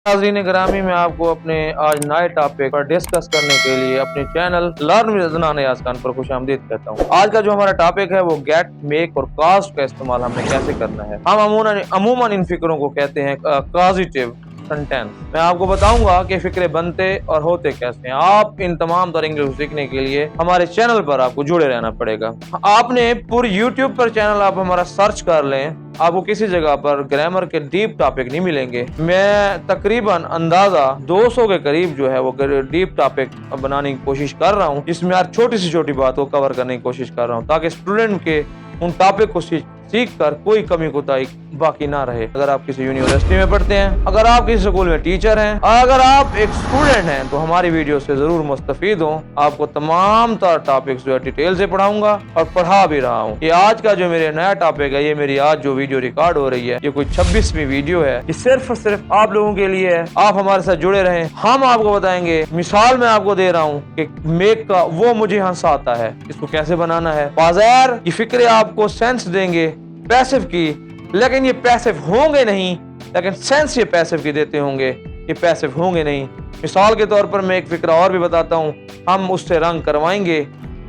नाज़रीन ग्रामी, मैं आपको अपने आज नए टॉपिक पर डिस्कस करने के लिए अपने channel learn with Adnan Yaz Khan पर खुशामदीद कहता हूँ। आज का जो हमारा टॉपिक है वो गेट, मेक और कास्ट का इस्तेमाल हमने कैसे करना है। हम अमूमन इन फिक्रों को कहते हैं पॉजिटिव सेंटेंस। मैं आपको बताऊंगा कि फिक्रे बनते और होते कैसे हैं। आप इन तमाम तर इंग्लिश सीखने के लिए हमारे चैनल पर आपको जुड़े रहना पड़ेगा। आपने पूरी यूट्यूब पर चैनल आप हमारा सर्च कर लें, आपको किसी जगह पर ग्रामर के डीप टॉपिक नहीं मिलेंगे। मैं तकरीबन अंदाजा 200 के करीब जो है वो डीप टॉपिक बनाने की कोशिश कर रहा हूँ, जिसमें हर छोटी से छोटी बात को कवर करने की कोशिश कर रहा हूँ, ताकि स्टूडेंट के उन टॉपिक को सीख कर कोई कमी कोताही बाकी ना रहे। अगर आप किसी यूनिवर्सिटी में पढ़ते हैं, अगर आप किसी स्कूल में टीचर हैं, और अगर आप एक स्टूडेंट हैं, तो हमारी वीडियो से जरूर मुस्तफीद हो। आपको तमाम तरह टॉपिक्स जो है डिटेल से पढ़ाऊंगा और पढ़ा भी रहा हूँ। ये आज का जो मेरे नया टॉपिक है, ये मेरी आज जो वीडियो रिकॉर्ड हो रही है, ये कोई 26वीं वीडियो है। ये सिर्फ और सिर्फ आप लोगों के लिए है। आप हमारे साथ जुड़े रहें। हम आपको बताएंगे, मिसाल मैं आपको दे रहा हूँ कि मेक का वो मुझे हंसाता है, इसको कैसे बनाना है। बाजार ये फिक्रे आपको सेंस देंगे पैसिव की, लेकिन ये पैसिव होंगे नहीं, लेकिन सेंस ये पैसिव की देते होंगे, ये पैसिव होंगे नहीं। मिसाल के तौर पर मैं एक फिक्रा और भी बताता हूँ, हम उससे रंग करवाएंगे।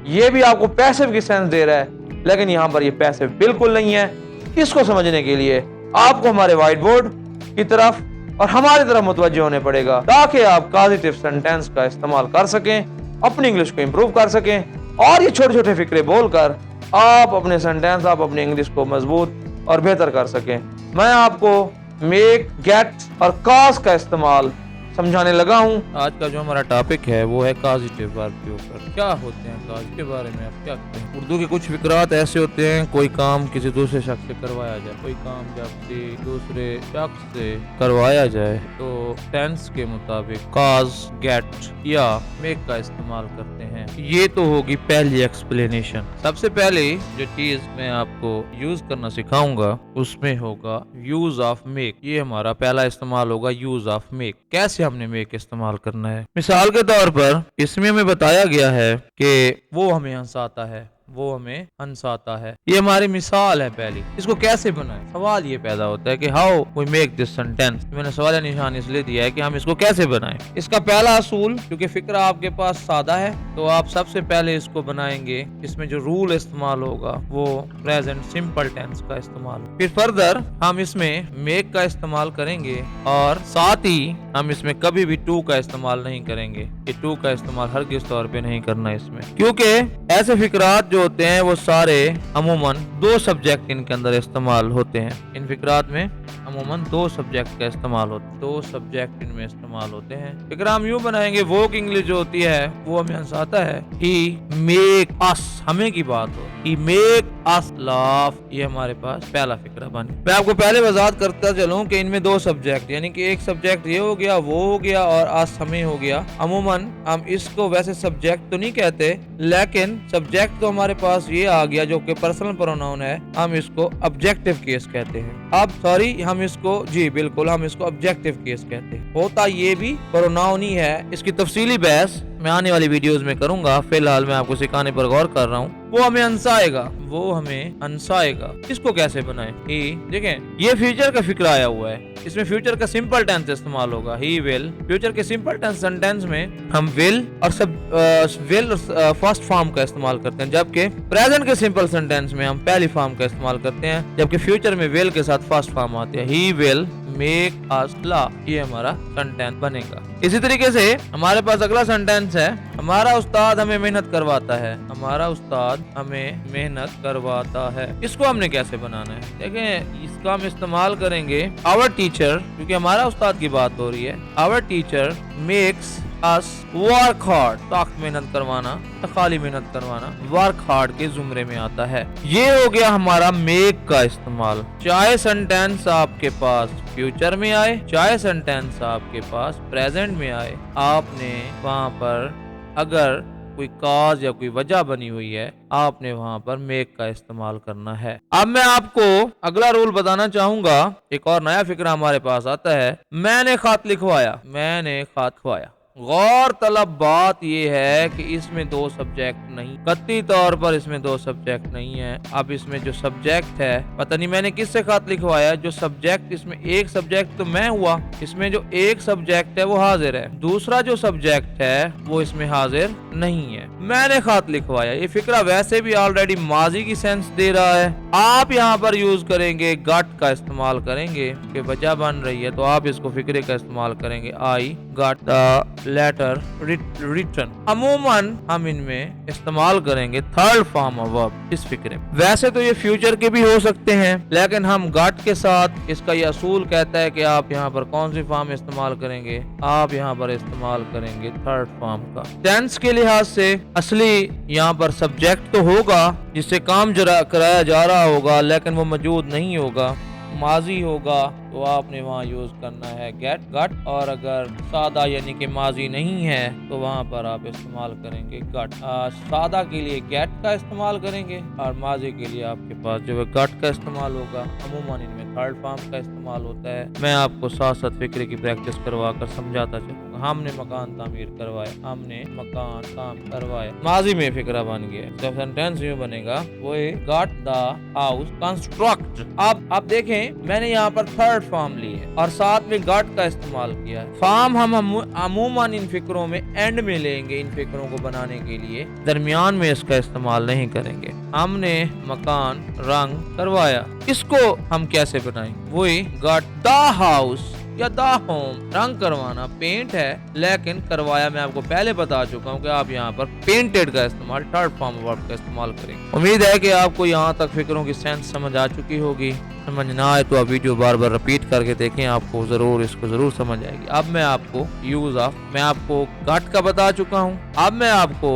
ये भी आपको पैसिव की सेंस दे रहा है, लेकिन यहाँ पर ये पैसिव बिल्कुल नहीं है। इसको समझने के लिए आपको हमारे व्हाइट बोर्ड की तरफ और हमारी तरफ मुतवज्जो होने पड़ेगा, ताकि आप पॉजिटिव सेंटेंस का इस्तेमाल कर सकें, अपनी इंग्लिश को इम्प्रूव कर सकें, और ये छोटे छोटे फिक्रे बोलकर आप अपने सेंटेंस, आप अपनी इंग्लिश को मजबूत और बेहतर कर सकें। मैं आपको मेक, गेट और काज का इस्तेमाल समझाने लगा हूँ। आज का जो हमारा टॉपिक है वो है काजिटिव वर्ब के ऊपर। क्या होते हैं काज के बारे में आप क्या कहते हैं? उर्दू के कुछ फिक्रात ऐसे होते हैं, कोई काम किसी दूसरे शख्स से करवाया जाए, कोई काम जब किसी दूसरे शख्स से करवाया जाए तो टेंस के मुताबिक काज, गेट या मेक का इस्तेमाल करते हैं। ये तो होगी पहली एक्सप्लेनेशन। सबसे पहले जो चीज मैं आपको यूज करना सिखाऊंगा उसमें होगा यूज ऑफ मेक। ये हमारा पहला इस्तेमाल होगा, यूज ऑफ मेक। कैसे हमने मेक इस्तेमाल करना है? मिसाल के तौर पर इसमें हमें बताया गया है कि वो हमें हंसाता है, वो हमें हंसाता है। ये हमारी मिसाल है पहली। इसको कैसे बनाएं? सवाल ये पैदा होता है कि how we make this sentence. मैंने सवाल निशान इसलिए दिया है कि हम इसको कैसे बनाएं। इसका पहला असूल, क्योंकि फिक्रा आपके पास सादा है, तो आप सबसे पहले इसको बनाएंगे। इसमें जो रूल इस्तेमाल होगा वो प्रेजेंट सिंपल टेंस का इस्तेमाल। फिर फर्दर हम इसमें मेक का इस्तेमाल करेंगे, और साथ ही हम इसमें कभी भी टू का इस्तेमाल नहीं करेंगे। ये टू का इस्तेमाल हरगिज़ तौर पे नहीं करना इसमें, क्योंकि ऐसे फिक्रात जो होते हैं वो सारे अमूमन दो सब्जेक्ट इनके अंदर इस्तेमाल होते हैं। इन फिक्रात में अमूमन दो सब्जेक्ट का इस्तेमाल होता है, दो सब्जेक्ट इनमें इस्तेमाल होते हैं। फिक्रा हम यूं बनाएंगे, वो इंग्लिश जो होती है वो हमें हंसाता है। ही मेक अस, हमें की बात हो, ही मेक अस लाफ। ये हमारे पास पहला फिक्रा बन। मैं आपको पहले वजाहत करता चलूं कि इनमें दो सब्जेक्ट, यानी कि एक सब्जेक्ट ये हो गया, वो हो गया, और अस हमें हो गया। अमूमन हम इसको वैसे सब्जेक्ट तो नहीं कहते, लेकिन सब्जेक्ट तो हमारे पास ये आ गया जो कि पर्सनल प्रोनाउन है, हम इसको ऑब्जेक्टिव केस कहते हैं। अब सॉरी, हम इसको, जी बिल्कुल, हम इसको ऑब्जेक्टिव केस कहते हैं। होता ये भी प्रोनाउन ही है। इसकी तफसीली बहस मैं आने वाली वीडियोस में करूंगा। फिलहाल मैं आपको सिखाने पर गौर कर रहा हूँ। वो हमें हंसाएगा, वो हमें हंसाएगा। इसको कैसे बनाएं? ही, देखें, ये फ्यूचर का फिक्र आया हुआ है। इसमें फ्यूचर का सिंपल टेंस इस्तेमाल होगा, ही विल। फ्यूचर के सिंपल टेंस सेंटेंस में हम विल और विल फर्स्ट फॉर्म का इस्तेमाल करते हैं, जबकि प्रेजेंट के सिंपल सेंटेंस में हम पहली फॉर्म का इस्तेमाल करते हैं, जबकि फ्यूचर में विल के साथ फर्स्ट फॉर्म आती है। He will make us laugh, ये हमारा सेंटेंस बनेगा। इसी तरीके से हमारे पास अगला सेंटेंस है, हमारा उस्ताद हमें मेहनत करवाता है। हमारा उस्ताद हमें मेहनत करवाता है। इसको हमने कैसे बनाना है? देखें, इसका हम इस्तेमाल करेंगे आवर टीचर, क्योंकि हमारा उस्ताद की बात हो रही है। Our teacher makes us work hard, सख्त मेहनत करवाना, खाली मेहनत करवाना वर्क हार्ड के जुमरे में आता है। ये हो गया हमारा मेक का इस्तेमाल। चाहे सेंटेंस आपके पास फ्यूचर में आए, चाहे सेंटेंस आपके पास प्रेजेंट में आए, आपने वहां पर अगर कोई काज या कोई वजह बनी हुई है, आपने वहां पर मेक का इस्तेमाल करना है। अब मैं आपको अगला रूल बताना चाहूंगा। एक और नया फिक्रा हमारे पास आता है, मैंने खत लिखवाया। मैंने खत लिखवाया, गौर तलब बात ये है कि इसमें दो सब्जेक्ट नहीं, कतई तौर पर इसमें दो सब्जेक्ट नहीं है। अब इसमें जो सब्जेक्ट है, पता नहीं मैंने किससे खत लिखवाया, जो सब्जेक्ट इसमें एक सब्जेक्ट तो मैं हुआ, इसमें जो एक सब्जेक्ट है वो हाजिर है, दूसरा जो सब्जेक्ट है वो इसमें हाजिर नहीं है। मैंने खत लिखवाया। ये फिक्रा वैसे भी ऑलरेडी माजी की सेंस दे रहा है। आप यहाँ पर यूज करेंगे गट का इस्तेमाल करेंगे कि वजह बन रही है, तो आप इसको फिक्रे का इस्तेमाल करेंगे। आई गट द लेटर रिटन। अमूमन हम इनमें इस्तेमाल करेंगे थर्ड फॉर्म ऑफ वर्ब इस फिक्रे में। वैसे तो ये फ्यूचर के भी हो सकते हैं, लेकिन हम गट के साथ इसका ये असूल कहता है कि आप यहाँ पर कौन सी फॉर्म इस्तेमाल करेंगे, आप यहाँ पर इस्तेमाल करेंगे थर्ड फॉर्म का। टेंस के लिहाज से असली यहाँ पर सब्जेक्ट तो होगा जिससे काम कराया जा रहा होगा, लेकिन वो मौजूद नहीं होगा, माजी होगा, तो आपने वहाँ यूज करना है गेट गट। और अगर सादा यानी कि माजी नहीं है तो वहाँ पर आप इस्तेमाल करेंगे गट। सादा के लिए गेट का इस्तेमाल करेंगे और माजी के लिए आपके पास जो है गट का इस्तेमाल होगा। अमूमन इनमें थर्ड फॉर्म का इस्तेमाल होता है। मैं आपको साथ साथ फिक्रे की प्रैक्टिस करवा कर समझाता चलूँगा। हमने मकान तामीर करवाया, हमने मकान ताम करवाया, माजी में फिक्रा बन गया। जब सेंटेंस यूँ बनेगा वो गट द हाउस कंस्ट्रक्ट। अब आप देखें मैंने यहाँ पर थर्ड फॉर्म ली है और साथ में गट का इस्तेमाल किया है। फॉर्म हम अमूमन इन फिक्रों में एंड में लेंगे, इन फिक्रों को बनाने के लिए दरमियान में इसका इस्तेमाल नहीं करेंगे। हमने मकान रंग करवाया, इसको हम कैसे बनाएंगे? वही गट द हाउस या द होम। रंग करवाना पेंट है, लेकिन करवाया मैं आपको पहले बता चुका हूँ कि आप यहाँ पर पेंटेड का इस्तेमाल थर्ड फॉर्म वर्ब का इस्तेमाल करेंगे। उम्मीद है कि आपको यहाँ तक फिक्रों की सेंस समझ आ चुकी होगी। समझ ना आए तो आप वीडियो बार बार रिपीट करके देखें, आपको जरूर इसको जरूर समझ आएगी। अब मैं आपको यूज ऑफ, मैं आपको गट का बता चुका हूँ, अब मैं आपको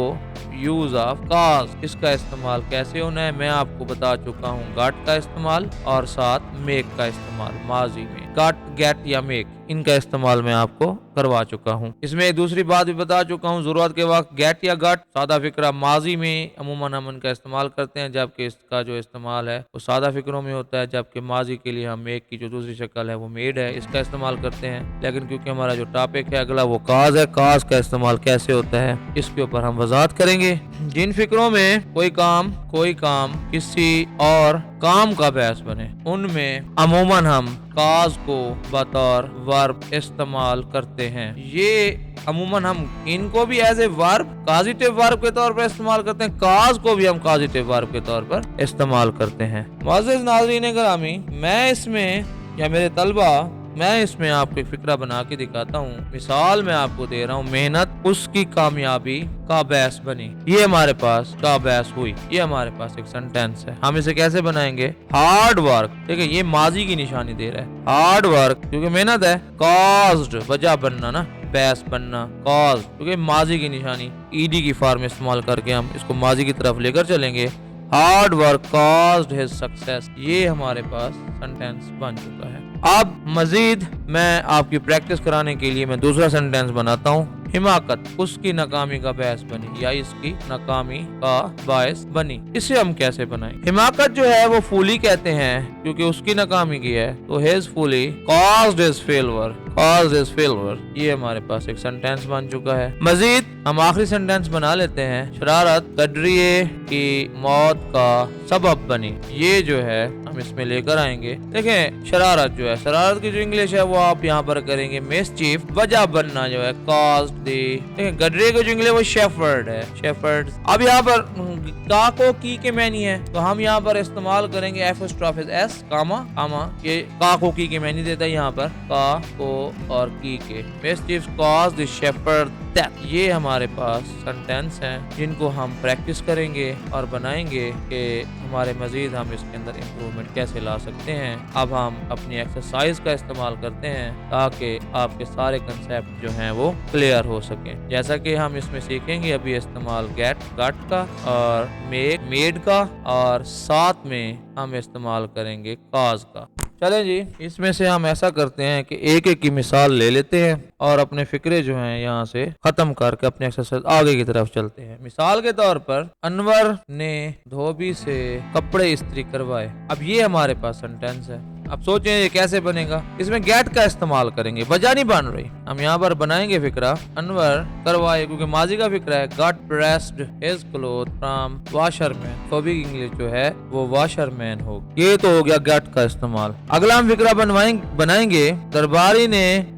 यूज ऑफ काज इसका इस्तेमाल कैसे होना है मैं आपको बता चुका हूँ। गट का इस्तेमाल और साथ मेक का इस्तेमाल माजी में, गट गेट या मेक, इनका इस्तेमाल मैं आपको करवा चुका हूँ। इसमें एक दूसरी बात भी बता चुका हूँ, जरूरत के वक्त गेट या गट सादा फिक्रा माजी में अमूमन हम इनका इस्तेमाल करते हैं, जबकि इसका जो इस्तेमाल है वो सादा फिक्रों में होता है, जबकि माजी के लिए हम मेक की जो दूसरी शक्ल है वो मेड है, इसका इस्तेमाल करते हैं। लेकिन क्योंकि हमारा जो टॉपिक है अगला वो काज है, काज का इस्तेमाल कैसे होता है इसके ऊपर हम वजाहत करेंगे। जिन फिक्रों में कोई काम किसी और काम का बहस बने, उनमें अमूमन हम काज को बतौर वर्ब इस्तेमाल करते हैं। ये अमूमन हम इनको भी as a verb causative verb के तौर पर इस्तेमाल करते हैं, काज को भी हम काजिटिव वर्ब के तौर पर इस्तेमाल करते हैं। मुअज़्ज़िज़ नाज़रीन गिरामी, मैं इसमें या मेरे तलबा मैं इसमें आपको एक फिक्रा बना के दिखाता हूँ। मिसाल मैं आपको दे रहा हूँ, मेहनत उसकी कामयाबी का बहस बनी। ये हमारे पास का बहस हुई, ये हमारे पास एक सेंटेंस है। हम इसे कैसे बनाएंगे? हार्ड वर्क, ठीक है, ये माजी की निशानी दे रहा है। हार्ड वर्क क्योंकि मेहनत है, कॉज्ड वजह बनना ना, बहस बनना, कॉज क्योंकि माजी की निशानी, ईडी की फॉर्म इस्तेमाल करके हम इसको माजी की तरफ लेकर चलेंगे। Hard work caused his success, ये हमारे पास सेंटेंस बन चुका है। अब मजीद मैं आपकी प्रैक्टिस कराने के लिए मैं दूसरा सेंटेंस बनाता हूँ। हिमाकत उसकी नाकामी का बहस बनी या इसकी नाकामी का बायस बनी। इसे हम कैसे बनाएं? हिमाकत जो है वो फूली कहते हैं क्योंकि उसकी नाकामी की है, तो हिज फूली caused his failure, caused his failure, ये हमारे पास एक सेंटेंस बन चुका है। मजीद हम आखिरी सेंटेंस बना लेते हैं। शरारत कदरिये की मौत का सबब बनी, ये जो है हम इसमें लेकर आएंगे। देखें शरारत जो है, शरारत की जो इंग्लिश है वो आप यहाँ पर करेंगे मिसचीफ, वजह बनना जो है कॉज्ड दी। देखें गडरे की जो इंग्लिश वो शेफर्ड है, शेफर्ड। अब यहाँ पर का को की के मैनी है, तो हम यहाँ पर इस्तेमाल करेंगे एपोस्ट्रोफ एस कामा कामा, ये का को की के मैनी देता है यहाँ पर, का को और की के। Mischief caused the shepherd death, ये हमारे पास सेंटेंस हैं जिनको हम प्रैक्टिस करेंगे और बनाएंगे कि हमारे मजीद हम इसके अंदर इम्प्रूवमेंट कैसे ला सकते हैं। अब हम अपनी एक्सरसाइज का इस्तेमाल करते हैं ताकि आपके सारे कंसेप्ट जो हैं वो क्लियर हो सके। जैसा कि हम इसमें सीखेंगे अभी इस्तेमाल गेट गट का और मेक मेड का, और साथ में हम इस्तेमाल करेंगे काज का। चलें जी, इसमें से हम ऐसा करते हैं कि एक एक की मिसाल ले लेते हैं और अपने फिक्रे जो हैं यहाँ से खत्म करके अपने एक्सरसाइज आगे की तरफ चलते हैं। मिसाल के तौर पर अनवर ने धोबी से कपड़े इस्त्री करवाए। अब ये हमारे पास सेंटेंस है। अब सोचें ये कैसे बनेगा, इसमें गेट का इस्तेमाल करेंगे, वजह नहीं बन रही। हम यहाँ पर बनाएंगे फिक्रा अनवर करवाए, क्योंकि माजी का फिक्रा है got pressed his cloth from washerman, तो भी इंग्लिश जो है वो वाशरमैन हो। ये तो हो गया गेट का इस्तेमाल। अगला हम फिक्रा बनाएंगे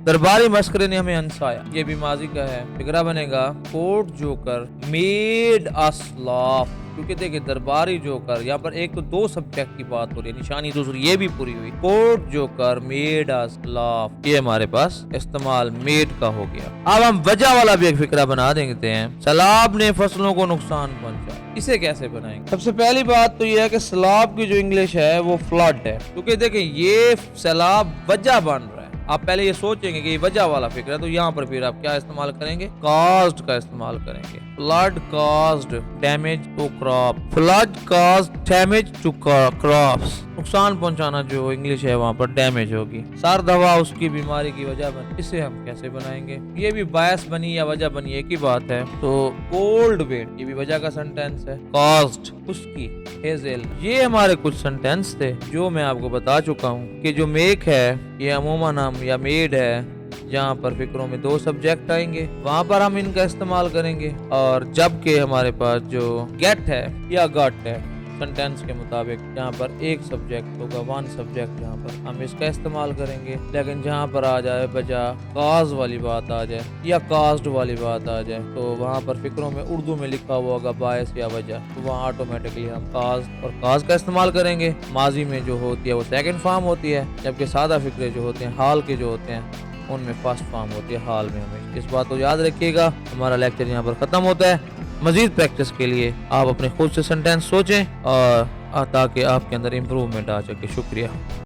दरबारी मस्करे ने हमें हंसाया, ये भी माजी का है। फिक्रा बनेगा court joker made us laugh, क्योंकि देखिए दरबारी जोकर, यहाँ पर एक तो दो सब्जेक्ट की बात हो रही है, निशानी दूसरी ये भी पूरी हुई। Court joker made us laugh, ये हमारे पास इस्तेमाल मेड का हो गया। अब हम वजह वाला भी एक फिक्रा बना देते हैं। सैलाब ने फसलों को नुकसान पहुंचा, इसे कैसे बनाएंगे? सबसे पहली बात तो ये है कि सैलाब की जो इंग्लिश है वो फ्लड है, क्योंकि देखिए ये सैलाब वजह बन रहा है। आप पहले ये सोचेंगे कि ये वजह वाला फिक्र है, तो यहाँ पर फिर आप क्या इस्तेमाल करेंगे? काज्ड का इस्तेमाल करेंगे। Flood caused damage to crop, flood caused damage to crops, नुकसान पहुंचाना जो इंग्लिश है वहाँ पर डैमेज होगी। सर्द हवा उसकी बीमारी की वजह बनी, इसे हम कैसे बनाएंगे? ये भी बायस बनी या वजह बनी एक ही बात है। तो कोल्ड वेट, ये भी वजह का सेंटेंस है। काज्ड उसकी हेजल, ये हमारे कुछ सेंटेंस थे जो मैं आपको बता चुका हूँ कि जो मेक है ये अमूमन हम या मेड है, जहाँ पर फिक्रों में दो सब्जेक्ट आएंगे वहाँ पर हम इनका इस्तेमाल करेंगे। और जबकि हमारे पास जो गेट है या गॉट है सेंटेंस के मुताबिक, जहाँ पर एक सब्जेक्ट होगा, वन सब्जेक्ट, जहाँ पर हम इसका इस्तेमाल करेंगे। लेकिन जहाँ पर आ जाए बजा काज वाली बात आ जाए या काज्ड वाली बात आ जाए, तो वहाँ पर फिक्रों में उर्दू में लिखा हुआ होगा बायस या वजह, तो वहाँ ऑटोमेटिकली हम काज और काज का इस्तेमाल करेंगे। माजी में जो होती है वो सेकंड फॉर्म होती है, जबकि सादा फिक्रे जो होते हैं हाल के जो होते हैं उनमें फर्स्ट फॉर्म होती है हाल में। हमें इस बात को याद रखिएगा। हमारा लेक्चर यहाँ पर खत्म होता है। मजीद प्रैक्टिस के लिए आप अपने खुद से सेंटेंस सोचें और ताकि आपके अंदर इम्प्रूवमेंट आ सके। शुक्रिया।